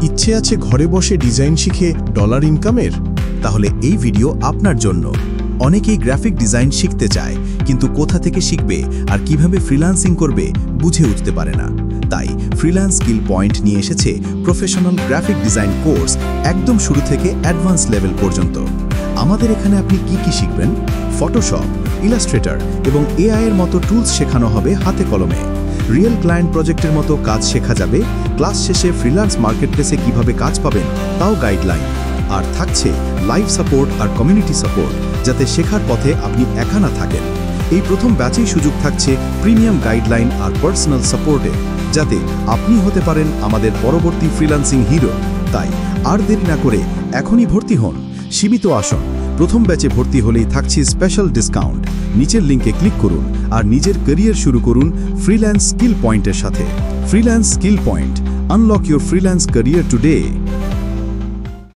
ইচ্ছে আছে ঘরে বসে ডিজাইন শিখে ডলার ইনকামের? তাহলে এই ভিডিও আপনার জন্য। অনেকেই গ্রাফিক ডিজাইন শিখতে চায়, কিন্তু কোথা থেকে শিখবে আর কিভাবে ফ্রিল্যান্সিং করবে বুঝে উঠতে পারে না। তাই ফ্রিল্যান্স স্কিল পয়েন্ট নিয়ে এসেছে প্রফেশনাল গ্রাফিক ডিজাইন কোর্স, একদম শুরু থেকে অ্যাডভান্স লেভেল পর্যন্ত। আমাদের এখানে আপনি কি শিখবেন? ফটোশপ, ইলাস্ট্রেটর এবং এআই এর মতো টুলস শেখানো হবে হাতে কলমে। রিয়েল ক্লায়েন্ট প্রজেক্টের মতো কাজ শেখা যাবে। ক্লাস শেষে ফ্রিল্যান্স মার্কেটপ্লেসে কিভাবে কাজ পাবেন তাও গাইডলাইন। আর থাকছে লাইভ সাপোর্ট আর কমিউনিটি সাপোর্ট, যাতে শেখার পথে আপনি একা না থাকেন। এই প্রথম ব্যাচেই সুযোগ থাকছে প্রিমিয়াম গাইডলাইন আর পার্সোনাল সাপোর্টে, যাতে আপনি হতে পারেন আমাদের পরবর্তী ফ্রিল্যান্সিং হিরো। তাই আর দেরি না করে এখনই ভর্তি হন। সীমিত আসন। প্রথম ব্যাচে ভর্তি হলেই থাকছে স্পেশাল ডিসকাউন্ট। নিচের লিঙ্কে ক্লিক করুন আর নিজের ক্যারিয়ার শুরু করুন ফ্রিল্যান্স স্কিল পয়েন্টের সাথে। Freelance skill point, unlock your freelance career today.